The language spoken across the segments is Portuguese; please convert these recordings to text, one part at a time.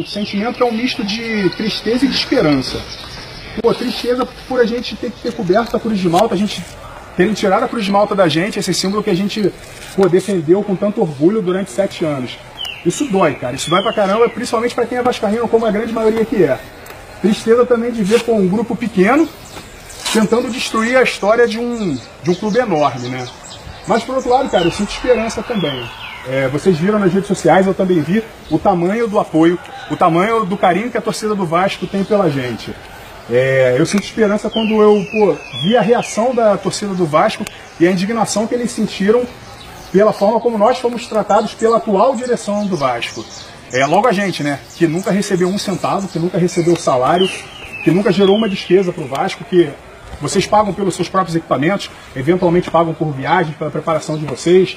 um sentimento que é um misto de tristeza e de esperança. Pô, tristeza por a gente ter que ter coberto a Cruz de Malta, a gente terem tirado a Cruz de Malta da gente, esse símbolo que a gente defendeu com tanto orgulho durante 7 anos. Isso dói, cara, isso dói pra caramba, principalmente pra quem é vascaíno, como a grande maioria que é. Tristeza também de ver um grupo pequeno tentando destruir a história de um clube enorme, né? Mas, por outro lado, cara, eu sinto esperança também. Vocês viram nas redes sociais, eu também vi o tamanho do apoio, o tamanho do carinho que a torcida do Vasco tem pela gente. Eu sinto esperança quando eu vi a reação da torcida do Vasco e a indignação que eles sentiram pela forma como nós fomos tratados pela atual direção do Vasco. Logo a gente, né, que nunca recebeu um centavo, que nunca recebeu salário, que nunca gerou uma despesa para o Vasco, que vocês pagam pelos seus próprios equipamentos, eventualmente pagam por viagem, pela preparação de vocês,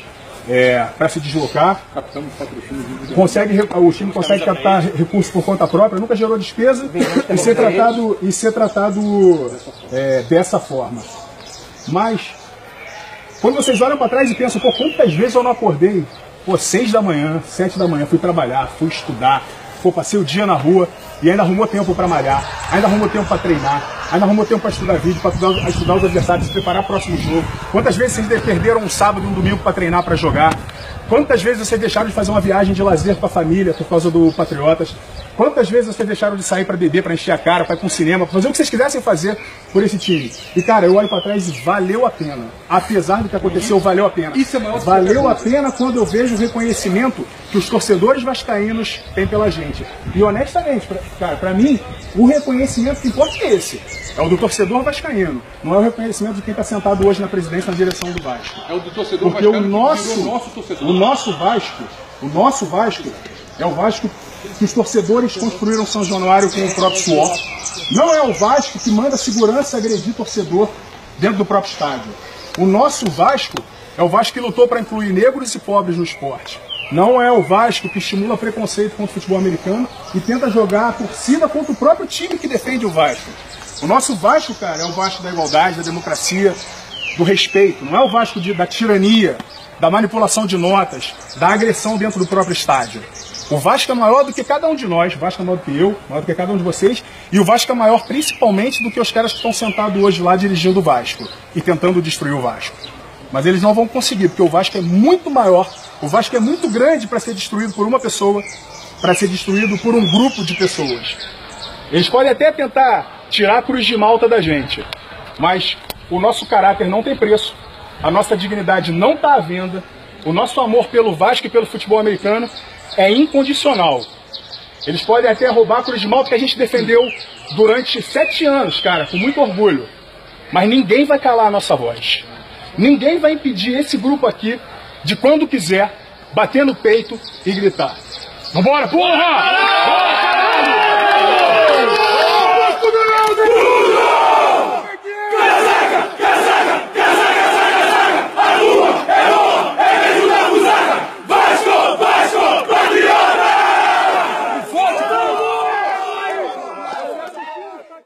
para se deslocar. O time consegue captar recursos por conta própria, nunca gerou despesa e ser tratado dessa forma. Mas, quando vocês olham para trás e pensam, quantas vezes eu não acordei? 6 da manhã, 7 da manhã, fui trabalhar, fui estudar, passei o dia na rua e ainda arrumou tempo para malhar, ainda arrumou tempo para treinar, ainda arrumou tempo para estudar vídeo, para estudar os adversários, se preparar para o próximo jogo. Quantas vezes vocês perderam um sábado e um domingo para treinar, para jogar? Quantas vezes vocês deixaram de fazer uma viagem de lazer com a família por causa do Patriotas? Quantas vezes vocês deixaram de sair para beber, para encher a cara, para ir para um cinema, para fazer o que vocês quisessem fazer por esse time? E, cara, eu olho para trás e valeu a pena. Apesar do que aconteceu, valeu a pena. Valeu a pena quando eu vejo o reconhecimento que os torcedores vascaínos têm pela gente. E, honestamente, cara, para mim, o reconhecimento que importa é esse. É o do torcedor vascaíno. Não é o reconhecimento de quem está sentado hoje na presidência, na direção do Vasco. É o do torcedor vascaíno. Porque o nosso Vasco é o Vasco que os torcedores construíram São Januário com o próprio suor. Não é o Vasco que manda segurança agredir torcedor dentro do próprio estádio. O nosso Vasco é o Vasco que lutou para incluir negros e pobres no esporte. Não é o Vasco que estimula preconceito contra o futebol americano e tenta jogar a torcida contra o próprio time que defende o Vasco. O nosso Vasco, cara, é o Vasco da igualdade, da democracia, do respeito. Não é o Vasco da tirania, da manipulação de notas, da agressão dentro do próprio estádio. O Vasco é maior do que cada um de nós, o Vasco é maior do que eu, maior do que cada um de vocês, e o Vasco é maior principalmente do que os caras que estão sentados hoje lá dirigindo o Vasco e tentando destruir o Vasco. Mas eles não vão conseguir, porque o Vasco é muito maior, o Vasco é muito grande para ser destruído por uma pessoa, para ser destruído por um grupo de pessoas. Eles podem até tentar tirar a Cruz de Malta da gente, mas o nosso caráter não tem preço, a nossa dignidade não está à venda, o nosso amor pelo Vasco e pelo futebol americano é incondicional. Eles podem até roubar a Cruz de Malta que a gente defendeu durante 7 anos, cara, com muito orgulho. Mas ninguém vai calar a nossa voz. Ninguém vai impedir esse grupo aqui de, quando quiser, bater no peito e gritar: vambora, porra! Bora, caralho!